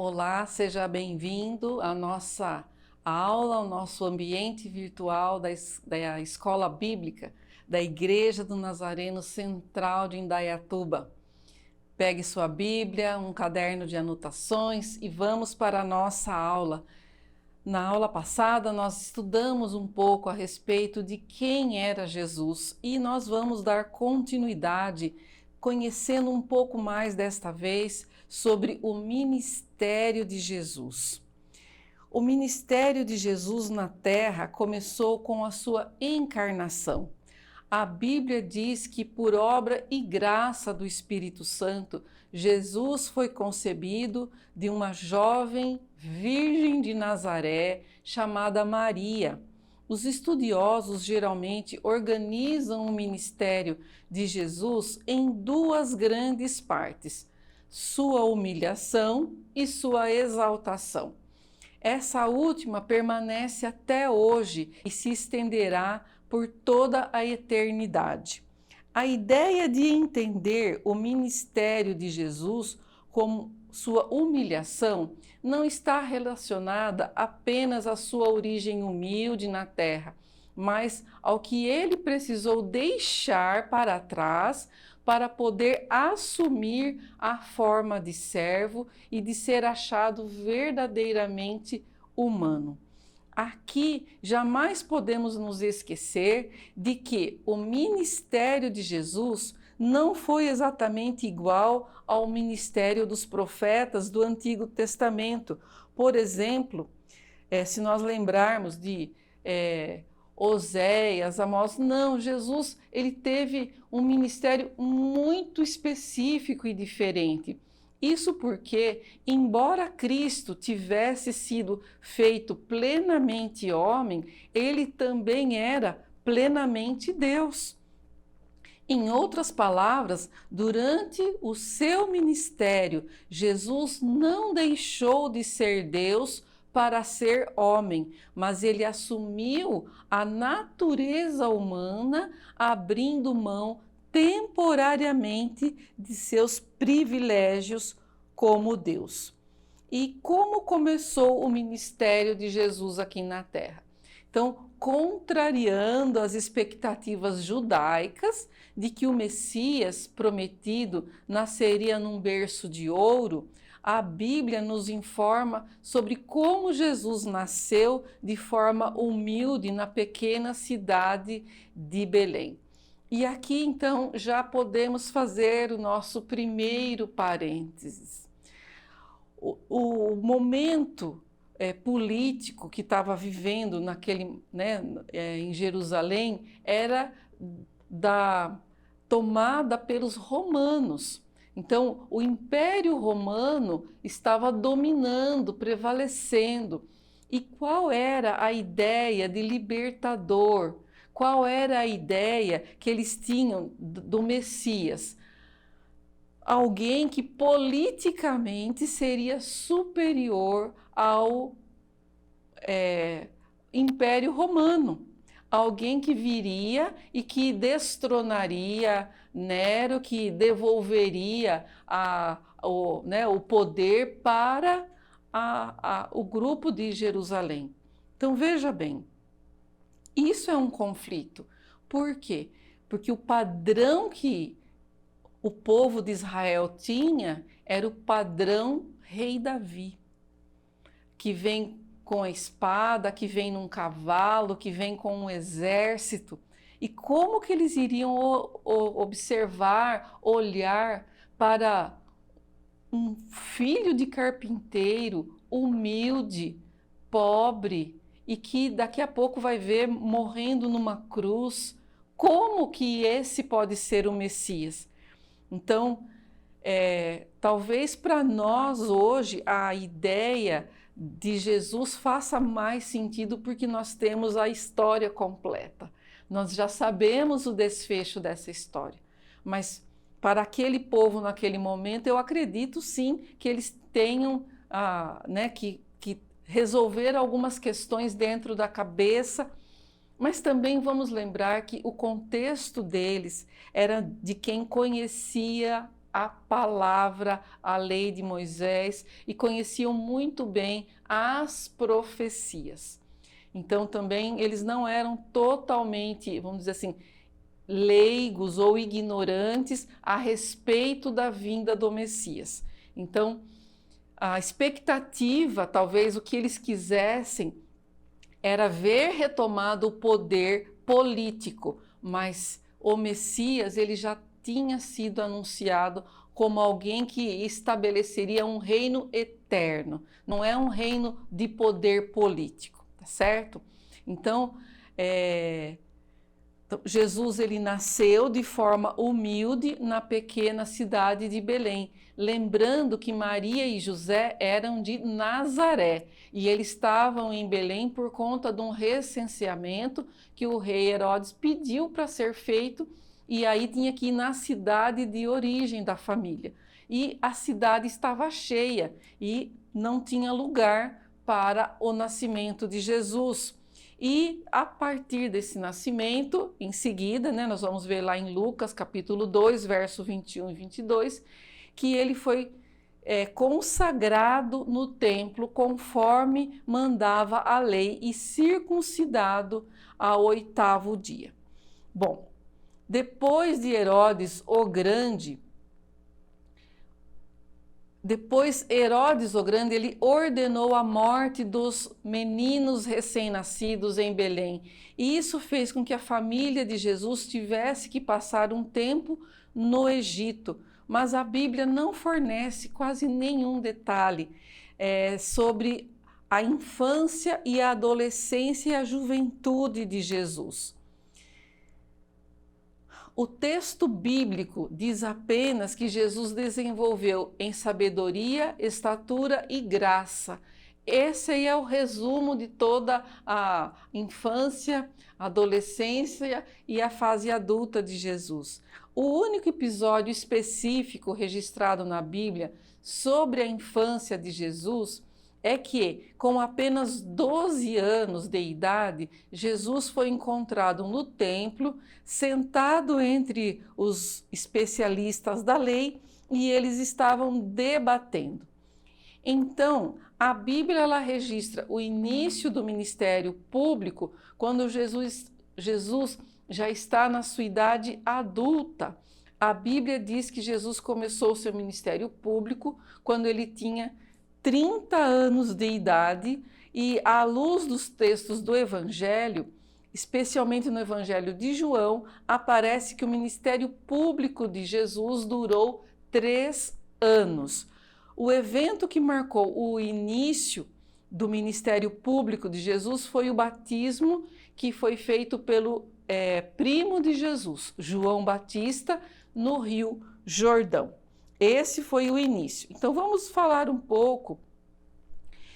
Olá, seja bem-vindo à nossa aula, ao nosso ambiente virtual da Escola Bíblica da Igreja do Nazareno Central de Indaiatuba. Pegue sua Bíblia, um caderno de anotações e vamos para a nossa aula. Na aula passada, nós estudamos um pouco a respeito de quem era Jesus e nós vamos dar continuidade, conhecendo um pouco mais desta vez sobre o ministério de Jesus. O ministério de Jesus na Terra começou com a sua encarnação. A Bíblia diz que por obra e graça do Espírito Santo, Jesus foi concebido de uma jovem virgem de Nazaré chamada Maria. Os estudiosos geralmente organizam o ministério de Jesus em duas grandes partes: sua humilhação e sua exaltação. Essa última permanece até hoje e se estenderá por toda a eternidade. A ideia de entender o ministério de Jesus como sua humilhação não está relacionada apenas à sua origem humilde na terra, mas ao que ele precisou deixar para trás para poder assumir a forma de servo e de ser achado verdadeiramente humano. Aqui jamais podemos nos esquecer de que o ministério de Jesus não foi exatamente igual ao ministério dos profetas do Antigo Testamento. Por exemplo, se nós lembrarmos de Oséias, Amós, não, Jesus ele teve um ministério muito específico e diferente. Isso porque, embora Cristo tivesse sido feito plenamente homem, ele também era plenamente Deus. Em outras palavras, durante o seu ministério, Jesus não deixou de ser Deus para ser homem, mas ele assumiu a natureza humana, abrindo mão temporariamente de seus privilégios como Deus. E como começou o ministério de Jesus aqui na Terra? Então, contrariando as expectativas judaicas de que o Messias prometido nasceria num berço de ouro, a Bíblia nos informa sobre como Jesus nasceu de forma humilde na pequena cidade de Belém. E aqui então já podemos fazer o nosso primeiro parênteses. O momento político que estava vivendo em Jerusalém era da tomada pelos romanos. Então, o Império Romano estava dominando, prevalecendo. E qual era a ideia de libertador? Qual era a ideia que eles tinham do Messias? Alguém que politicamente seria superior ao Império Romano. Alguém que viria e que destronaria Nero, que devolveria o poder para o grupo de Jerusalém. Então veja bem, isso é um conflito. Por quê? Porque o padrão que o povo de Israel tinha era o padrão rei Davi, que vem com a espada, que vem num cavalo, que vem com um exército. E como que eles iriam observar, olhar para um filho de carpinteiro, humilde, pobre, e que daqui a pouco vai ver morrendo numa cruz? Como que esse pode ser o Messias? Então, talvez para nós hoje a ideia de Jesus faça mais sentido porque nós temos a história completa. Nós já sabemos o desfecho dessa história. Mas para aquele povo naquele momento, eu acredito sim que eles tenham que resolver algumas questões dentro da cabeça. Mas também vamos lembrar que o contexto deles era de quem conhecia a palavra, a lei de Moisés e conheciam muito bem as profecias. Então também eles não eram totalmente, vamos dizer assim, leigos ou ignorantes a respeito da vinda do Messias. Então, a expectativa, talvez o que eles quisessem, era ver retomado o poder político, mas o Messias ele já tinha sido anunciado como alguém que estabeleceria um reino eterno, não é um reino de poder político, tá certo? Então, Jesus ele nasceu de forma humilde na pequena cidade de Belém, lembrando que Maria e José eram de Nazaré e eles estavam em Belém por conta de um recenseamento que o rei Herodes pediu para ser feito, e aí tinha que ir na cidade de origem da família. E a cidade estava cheia e não tinha lugar para o nascimento de Jesus. E a partir desse nascimento, em seguida, nós vamos ver lá em Lucas capítulo 2, verso 21 e 22, que ele foi consagrado no templo conforme mandava a lei e circuncidado ao 8º dia. Bom, depois de Herodes o Grande, ele ordenou a morte dos meninos recém-nascidos em Belém. E isso fez com que a família de Jesus tivesse que passar um tempo no Egito. Mas a Bíblia não fornece quase nenhum detalhe sobre a infância e a adolescência e a juventude de Jesus. O texto bíblico diz apenas que Jesus desenvolveu em sabedoria, estatura e graça. Esse aí é o resumo de toda a infância, adolescência e a fase adulta de Jesus. O único episódio específico registrado na Bíblia sobre a infância de Jesus é que, com apenas 12 anos de idade, Jesus foi encontrado no templo, sentado entre os especialistas da lei, e eles estavam debatendo. Então, a Bíblia ela registra o início do ministério público quando Jesus já está na sua idade adulta. A Bíblia diz que Jesus começou o seu ministério público quando ele tinha 30 anos de idade, e à luz dos textos do Evangelho, especialmente no Evangelho de João, aparece que o ministério público de Jesus durou 3 anos. O evento que marcou o início do ministério público de Jesus foi o batismo que foi feito pelo primo de Jesus, João Batista, no Rio Jordão. Esse foi o início. Então vamos falar um pouco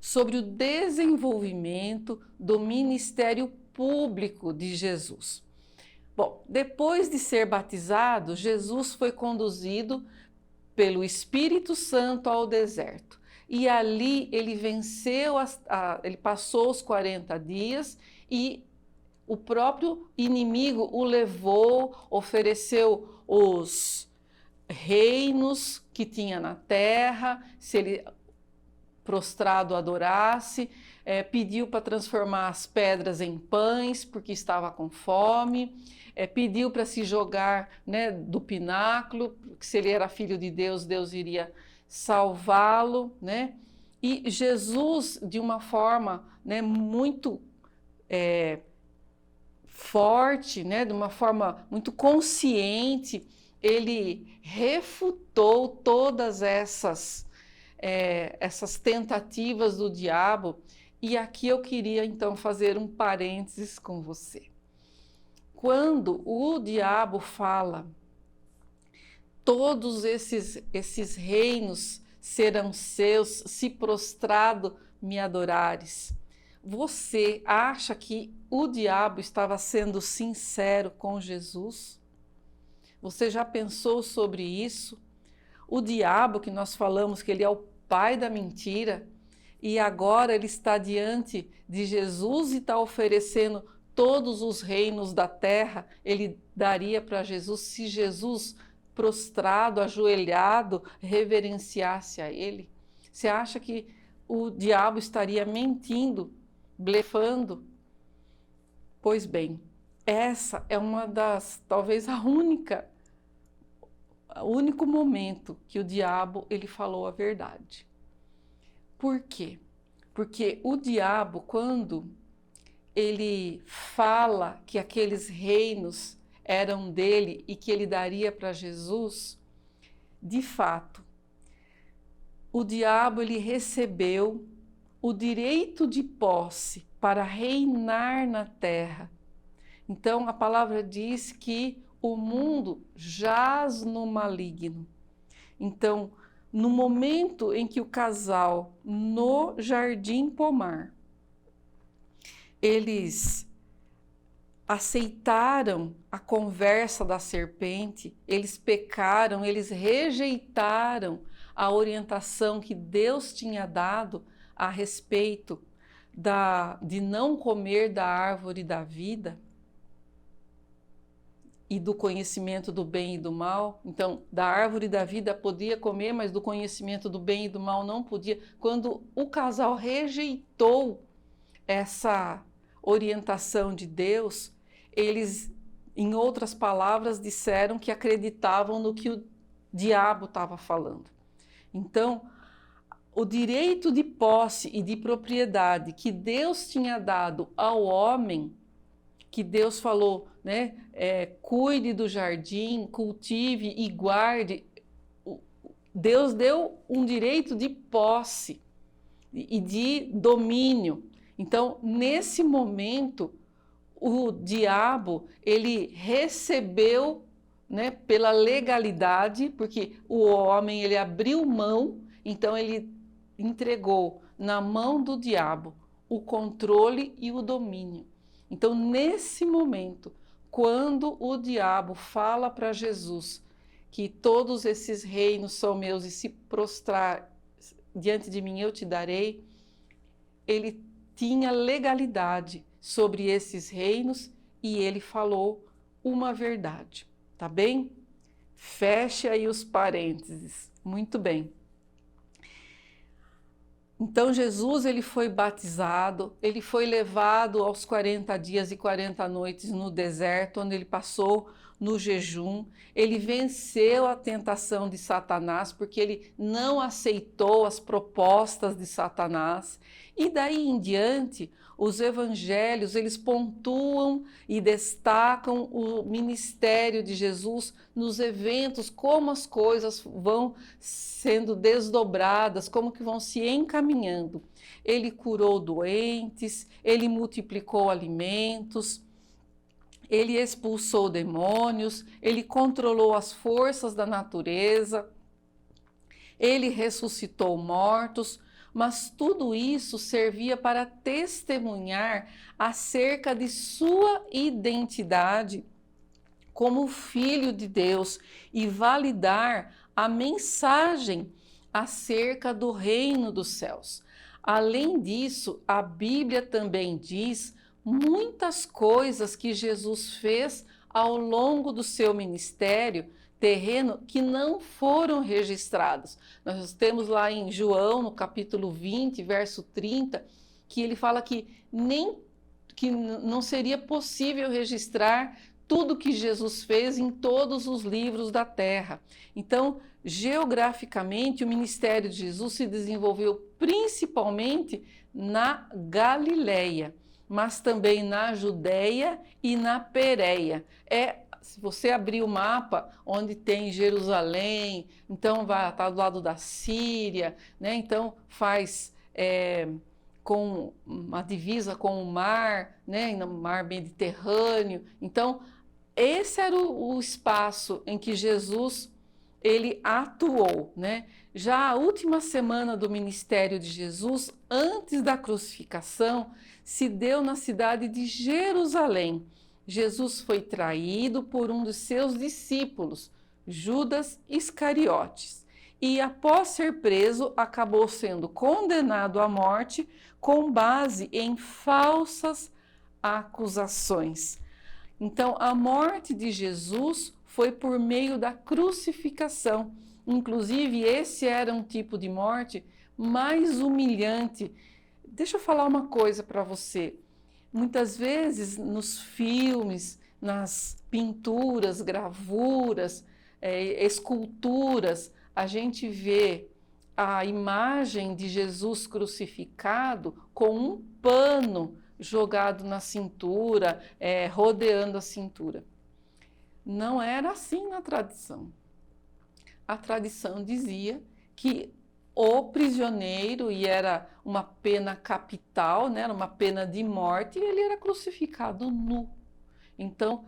sobre o desenvolvimento do ministério público de Jesus. Bom, depois de ser batizado, Jesus foi conduzido pelo Espírito Santo ao deserto. E ali ele venceu, ele passou os 40 dias e o próprio inimigo o levou, ofereceu os reinos que tinha na terra, se ele prostrado adorasse, pediu para transformar as pedras em pães porque estava com fome, pediu para se jogar do pináculo, porque se ele era filho de Deus, Deus iria salvá-lo, E Jesus, de uma forma muito forte, de uma forma muito consciente, ele refutou todas essas tentativas do diabo. E aqui eu queria então fazer um parênteses com você. Quando o diabo fala, todos esses reinos serão seus, se prostrado me adorares. Você acha que o diabo estava sendo sincero com Jesus? Você já pensou sobre isso? O diabo, que nós falamos que ele é o pai da mentira, e agora ele está diante de Jesus e está oferecendo todos os reinos da terra, ele daria para Jesus se Jesus prostrado, ajoelhado, reverenciasse a ele? Você acha que o diabo estaria mentindo, blefando? Pois bem, essa é uma das, talvez o único momento que o diabo ele falou a verdade. Por quê? Porque o diabo, quando ele fala que aqueles reinos eram dele e que ele daria para Jesus, de fato, o diabo ele recebeu o direito de posse para reinar na terra. Então a palavra diz que o mundo jaz no maligno. Então, no momento em que o casal no jardim pomar, eles aceitaram a conversa da serpente, eles pecaram, eles rejeitaram a orientação que Deus tinha dado a respeito de não comer da árvore da vida e do conhecimento do bem e do mal. Então, da árvore da vida podia comer, mas do conhecimento do bem e do mal não podia. Quando o casal rejeitou essa orientação de Deus, eles, em outras palavras, disseram que acreditavam no que o diabo estava falando. Então, o direito de posse e de propriedade que Deus tinha dado ao homem, que Deus falou, né, cuide do jardim, cultive e guarde, Deus deu um direito de posse e de domínio. Então, nesse momento, o diabo, ele recebeu, né, pela legalidade, porque o homem, ele abriu mão, então ele entregou na mão do diabo o controle e o domínio. Então, nesse momento, quando o diabo fala para Jesus que todos esses reinos são meus e se prostrar diante de mim eu te darei, ele tinha legalidade sobre esses reinos e ele falou uma verdade, tá bem? Feche aí os parênteses. Muito bem. Então Jesus ele foi batizado, ele foi levado aos 40 dias e 40 noites no deserto, onde ele passou no jejum. Ele venceu a tentação de Satanás, porque ele não aceitou as propostas de Satanás. E daí em diante, os evangelhos, eles pontuam e destacam o ministério de Jesus nos eventos, como as coisas vão sendo desdobradas, como que vão se encaminhando. Ele curou doentes, ele multiplicou alimentos, ele expulsou demônios, ele controlou as forças da natureza, ele ressuscitou mortos, mas tudo isso servia para testemunhar acerca de sua identidade como filho de Deus e validar a mensagem acerca do reino dos céus. Além disso, a Bíblia também diz muitas coisas que Jesus fez ao longo do seu ministério terreno que não foram registrados. Nós temos lá em João, no capítulo 20, verso 30, que ele fala que não seria possível registrar tudo que Jesus fez em todos os livros da terra. Então, geograficamente, o ministério de Jesus se desenvolveu principalmente na Galileia, mas também na Judéia e na Pérea. Se você abrir o mapa, onde tem Jerusalém, então vai estar do lado da Síria, né? Então faz com uma divisa com o mar, né? No mar Mediterrâneo. Então esse era o espaço em que Jesus ele atuou, né? Já a última semana do ministério de Jesus, antes da crucificação, se deu na cidade de Jerusalém. Jesus foi traído por um dos seus discípulos, Judas Iscariotes, e após ser preso, acabou sendo condenado à morte com base em falsas acusações. Então, a morte de Jesus foi por meio da crucificação. Inclusive, esse era um tipo de morte mais humilhante. Deixa eu falar uma coisa para você. Muitas vezes nos filmes, nas pinturas, gravuras, esculturas, a gente vê a imagem de Jesus crucificado com um pano jogado na cintura, rodeando a cintura. Não era assim na tradição. A tradição dizia que o prisioneiro, e era uma pena capital, né, era uma pena de morte, e ele era crucificado nu. Então,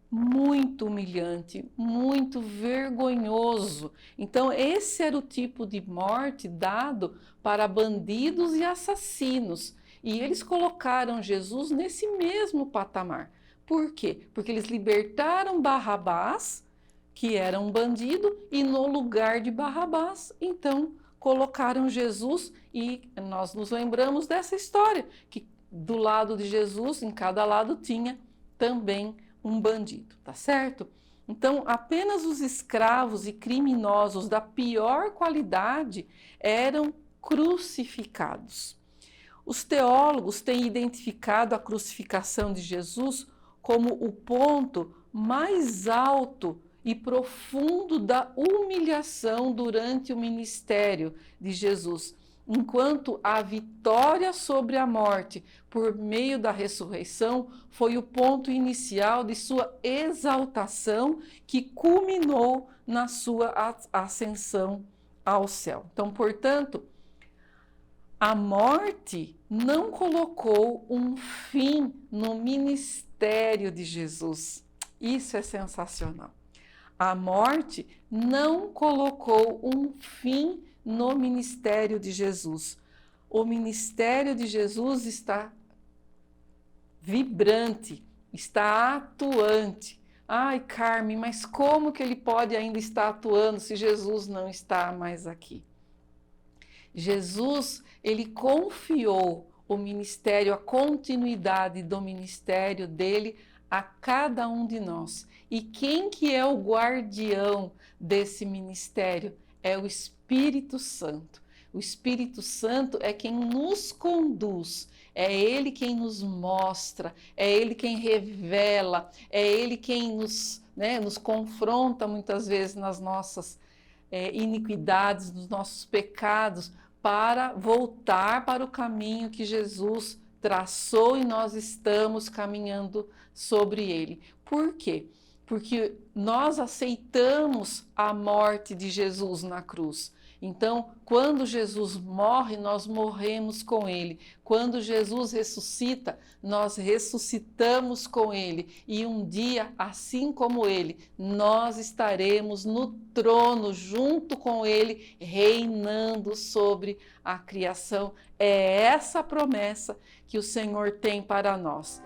muito humilhante, muito vergonhoso. Então, esse era o tipo de morte dado para bandidos e assassinos. E eles colocaram Jesus nesse mesmo patamar. Por quê? Porque eles libertaram Barrabás, que era um bandido, e no lugar de Barrabás, então, colocaram Jesus, e nós nos lembramos dessa história, que do lado de Jesus, em cada lado, tinha também um bandido, tá certo? Então, apenas os escravos e criminosos da pior qualidade eram crucificados. Os teólogos têm identificado a crucificação de Jesus como o ponto mais alto e profundo da humilhação durante o ministério de Jesus, enquanto a vitória sobre a morte por meio da ressurreição foi o ponto inicial de sua exaltação, que culminou na sua ascensão ao céu. Então, portanto, a morte não colocou um fim no ministério de Jesus. Isso é sensacional. A morte não colocou um fim no ministério de Jesus. O ministério de Jesus está vibrante, está atuante. Ai, Carmen, mas como que ele pode ainda estar atuando se Jesus não está mais aqui? Jesus, ele confiou o ministério, a continuidade do ministério dele a cada um de nós. E quem que é o guardião desse ministério? É o Espírito Santo. O Espírito Santo é quem nos conduz, é Ele quem nos mostra, é Ele quem revela, é Ele quem nos confronta muitas vezes nas nossas iniquidades, nos nossos pecados, para voltar para o caminho que Jesus traçou e nós estamos caminhando sobre ele. Por quê? Porque nós aceitamos a morte de Jesus na cruz. Então, quando Jesus morre, nós morremos com ele. Quando Jesus ressuscita, nós ressuscitamos com ele. E um dia, assim como ele, nós estaremos no trono junto com ele, reinando sobre a criação. É essa a promessa que o Senhor tem para nós.